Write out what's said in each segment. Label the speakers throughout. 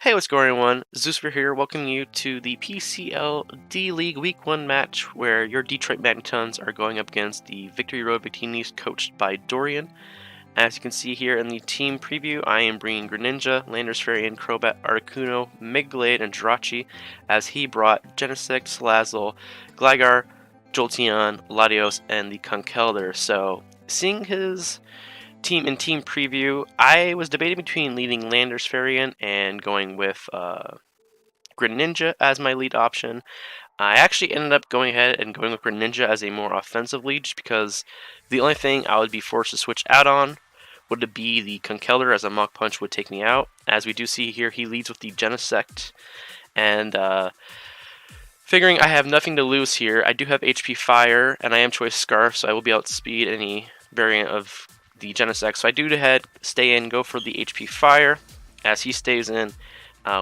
Speaker 1: Hey, what's going on, everyone? Zeusfer here, welcoming you to the PCL D-League Week 1 match where your Detroit Magnetons are going up against the Victory Road Victinis coached by Dorian. As you can see here in the team preview, I am bringing Greninja, Landers Fairy, Crobat, Articuno, Megalade, and Jirachi, as he brought Genesect, Salazzle, Gligar, Jolteon, Latios, and the Conkeldurr. So, seeing his team preview, I was debating between leading Landers Fairy and going with Greninja as my lead option. I actually ended up going ahead and going with Greninja as a more offensive lead just because the only thing I would be forced to switch out on would be the Conkeldurr, as a Mach Punch would take me out. As we do see here, he leads with the Genesect, and figuring I have nothing to lose here, I do have HP Fire, and I am Choice Scarf, so I will be able to speed any variant of the Genesect. So I do stay in, go for the HP Fire, as he stays in.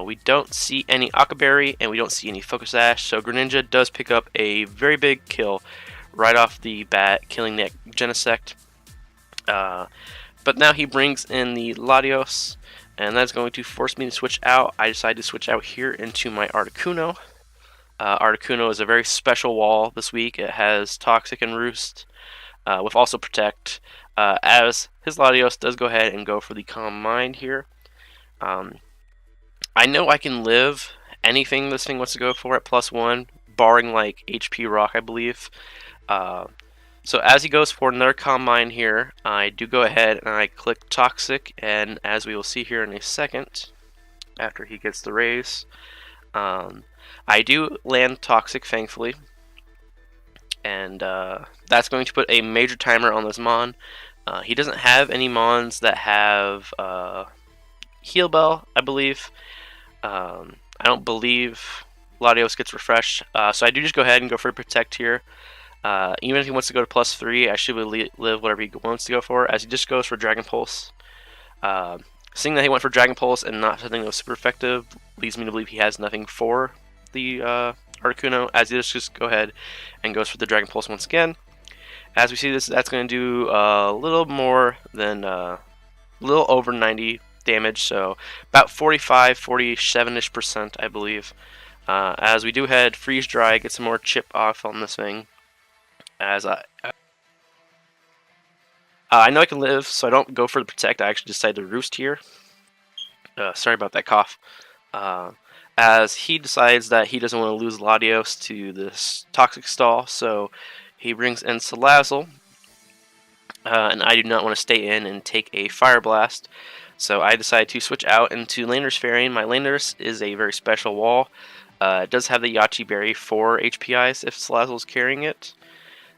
Speaker 1: We don't see any Akaberry, and we don't see any Focus Sash, so Greninja does pick up a very big kill right off the bat, killing that Genesect. But now he brings in the Latios, and that's going to force me to switch out. I decide to switch out here into my Articuno. Articuno is a very special wall this week. It has Toxic and Roost, with also Protect, as his Latios does go ahead and go for the Calm Mind here. I know I can live anything this thing wants to go for at +1, barring like HP Rock, I believe. So as he goes for another Calm Mind here, I do go ahead and I click Toxic, and as we will see here in a second, after he gets the raise, I do land Toxic, thankfully, and that's going to put a major timer on this Mon. He doesn't have any Mons that have Heal Bell, I believe. I don't believe Latios gets refreshed, so I do just go ahead and go for Protect here. Even if he wants to go to +3, I should live whatever he wants to go for, as he just goes for Dragon Pulse. Seeing that he went for Dragon Pulse and not something that was super effective leads me to believe he has nothing for the Articuno, as he just go ahead and goes for the Dragon Pulse once again. As we see this, that's going to do a little more than a little over 90 damage, so about 47-ish%, I believe. As we do head Freeze Dry, get some more chip off on this thing. As I know I can live, so I don't go for the Protect. I actually decide to Roost here. Sorry about that cough. As he decides that he doesn't want to lose Latios to this Toxic Stall, so he brings in Salazzle, and I do not want to stay in and take a Fire Blast. So I decide to switch out into Landers Fairy. My Landers is a very special wall. It does have the Yachi Berry for HPIs if Salazzle is carrying it.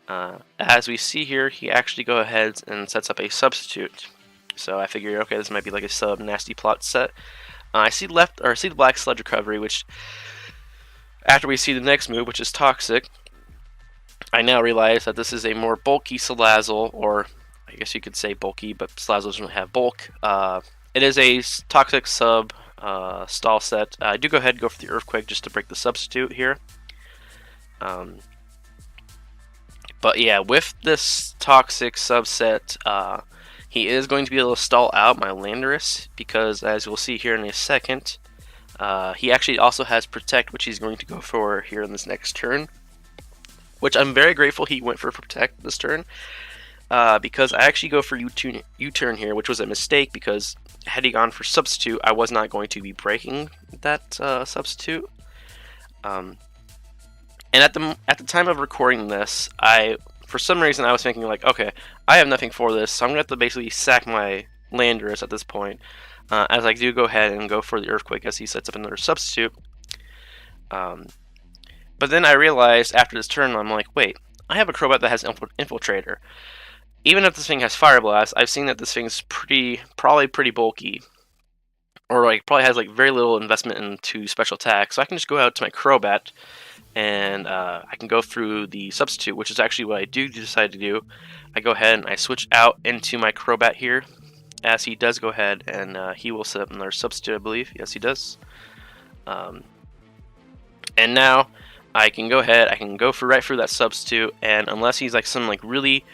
Speaker 1: As we see here, he actually goes ahead and sets up a Substitute. So I figure, okay, this might be like a sub nasty plot set. I see the Black Sludge Recovery, which after we see the next move, which is Toxic, I now realize that this is a more bulky Salazzle, or I guess you could say bulky, but Salazzle doesn't have bulk. It is a Toxic sub stall set. I do go ahead and go for the Earthquake just to break the Substitute here. But yeah, with this Toxic subset, he is going to be able to stall out my Landorus, because as we'll see here in a second, he actually also has Protect, which he's going to go for here in this next turn. Which I'm very grateful he went for Protect this turn, because I actually go for U-turn here, which was a mistake, because had he gone for Substitute, I was not going to be breaking that Substitute. And at the time of recording this, for some reason I was thinking like, okay, I have nothing for this, so I'm gonna have to basically sack my Landorus at this point. As I do go ahead and go for the Earthquake as he sets up another Substitute. But then I realized after this turn, I'm like, wait, I have a Crobat that has Infiltrator. Even if this thing has Fire Blast, I've seen that this thing's probably pretty bulky, or like probably has like very little investment into special attack. So I can just go out to my Crobat, and I can go through the Substitute, which is actually what I do decide to do. I go ahead and I switch out into my Crobat here, as he does go ahead and he will set up another Substitute, I believe. Yes, he does. And now I can go ahead, I can go for right through that Substitute, and unless he's like some like really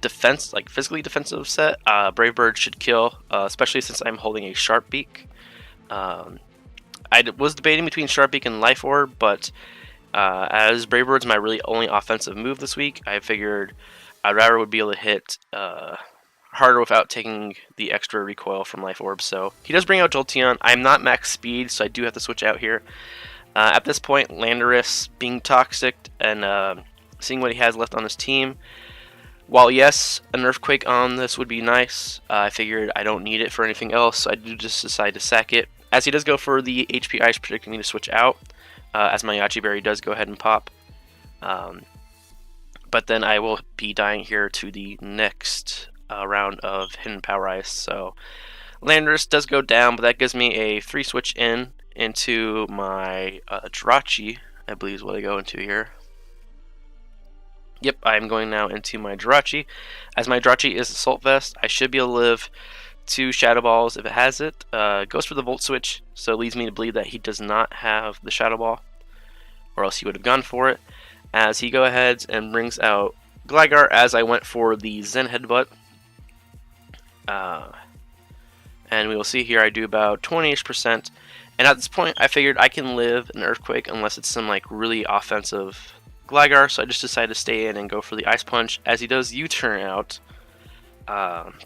Speaker 1: physically defensive set, Brave Bird should kill, especially since I'm holding a Sharp Beak. I was debating between Sharpeak and Life Orb, but as Brave Bird's my really only offensive move this week, I figured I'd rather would be able to hit harder without taking the extra recoil from Life Orb. So he does bring out Jolteon. I'm not max speed, so I do have to switch out here. At this point, Landorus being toxic and seeing what he has left on his team. While yes, an Earthquake on this would be nice, I figured I don't need it for anything else, so I do just decide to sack it. As he does go for the HP Ice, predicting me to switch out, as my Yachi Berry does go ahead and pop. But then I will be dying here to the next round of Hidden Power Ice. So Landorus does go down, but that gives me a 3 switch into my Jirachi, I believe is what I go into here. Yep, I'm going now into my Jirachi. As my Jirachi is Assault Vest, I should be able to live 2 Shadow Balls if it has it. Goes for the Volt Switch, so it leads me to believe that he does not have the Shadow Ball, or else he would have gone for it. As he go ahead and brings out Gligar, as I went for the Zen Headbutt. And we will see here I do about 20-ish%. And at this point, I figured I can live an Earthquake unless it's some like really offensive Gligar, so I just decided to stay in and go for the Ice Punch, as he does U-turn out,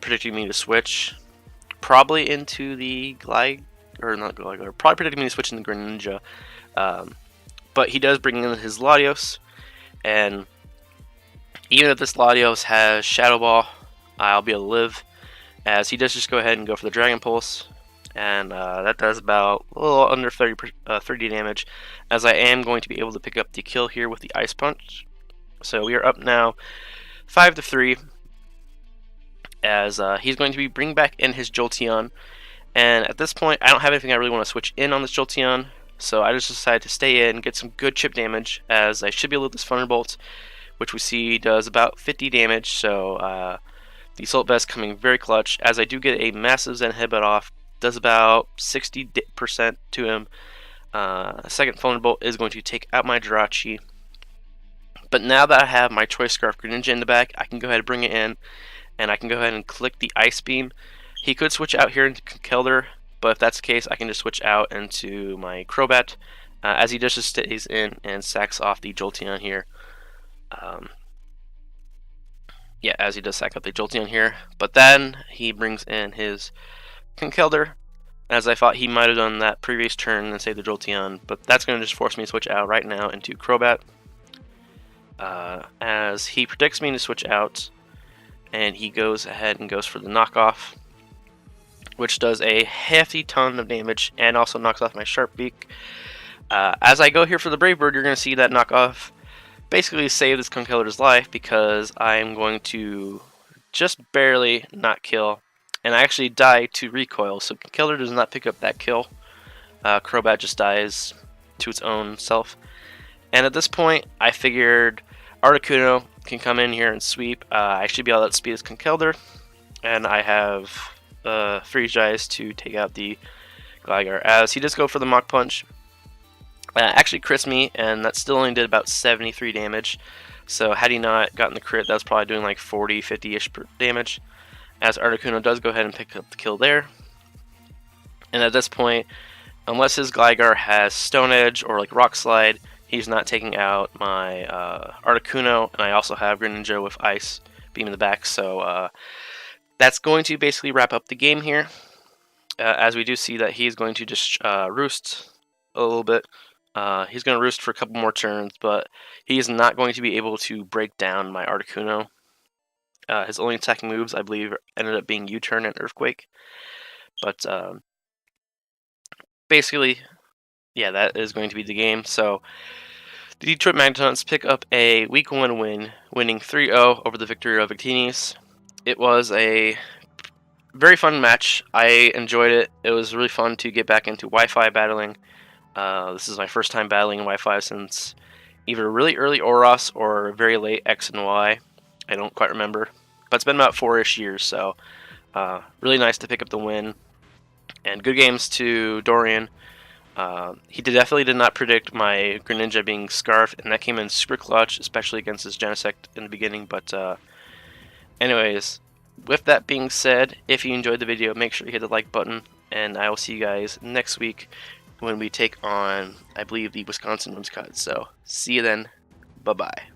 Speaker 1: predicting me to switch, probably into the probably predicting me to switch into Greninja, but he does bring in his Latios, and even if this Latios has Shadow Ball, I'll be able to live, as he does just go ahead and go for the Dragon Pulse. And that does about a little under 30 damage, as I am going to be able to pick up the kill here with the Ice Punch. So we are up now 5-3, as he's going to be bringing back in his Jolteon. And at this point, I don't have anything I really want to switch in on this Jolteon, so I just decided to stay in, get some good chip damage, as I should be able to this Thunderbolt, which we see does about 50 damage. So the Assault Vest coming very clutch, as I do get a massive Zen Headbutt off. Does about 60% to him. Second Thunderbolt is going to take out my Jirachi. But now that I have my Choice Scarf Greninja in the back, I can go ahead and bring it in, and I can go ahead and click the Ice Beam. He could switch out here into Conkeldurr, but if that's the case, I can just switch out into my Crobat, as he just stays in and sacks off the Jolteon here. Yeah, as he does sack up the Jolteon here. But then he brings in his Conkeldurr, as I thought he might have done that previous turn and saved the Jolteon, but that's going to just force me to switch out right now into Crobat, as he predicts me to switch out, and he goes ahead and goes for the knockoff, which does a hefty ton of damage and also knocks off my Sharpeak. As I go here for the Brave Bird, you're going to see that knockoff basically save this Conkeldurr's life, because I'm going to just barely not kill. And I actually die to recoil, so Conkeldurr does not pick up that kill. Crobat just dies to its own self. And at this point, I figured Articuno can come in here and sweep. I should be able to outspeed this Conkeldurr. And I have Freeze Eyes to take out the Gligar, as he does go for the Mach Punch. Actually crits me, and that still only did about 73 damage. So had he not gotten the crit, that was probably doing like 40, 50-ish damage. As Articuno does go ahead and pick up the kill there. And at this point, unless his Gligar has Stone Edge or like Rock Slide, he's not taking out my Articuno, and I also have Greninja with Ice Beam in the back. So that's going to basically wrap up the game here, as we do see that he's going to just roost a little bit. He's going to roost for a couple more turns, but he's not going to be able to break down my Articuno. His only attacking moves, I believe, ended up being U-turn and Earthquake. But basically, yeah, that is going to be the game. So the Detroit Magnetons pick up a Week 1 win, winning 3-0 over the Victory Road Victinis. It was a very fun match. I enjoyed it. It was really fun to get back into Wi-Fi battling. This is my first time battling in Wi-Fi since either really early Oros or very late X and Y. I don't quite remember, but it's been about 4-ish years, so really nice to pick up the win. And good games to Dorian. He definitely did not predict my Greninja being Scarfed, and that came in super clutch, especially against his Genesect in the beginning. But anyways, with that being said, if you enjoyed the video, make sure you hit the like button, and I will see you guys next week when we take on, I believe, the Wisconsin Women's Cuts. So see you then. Bye-bye.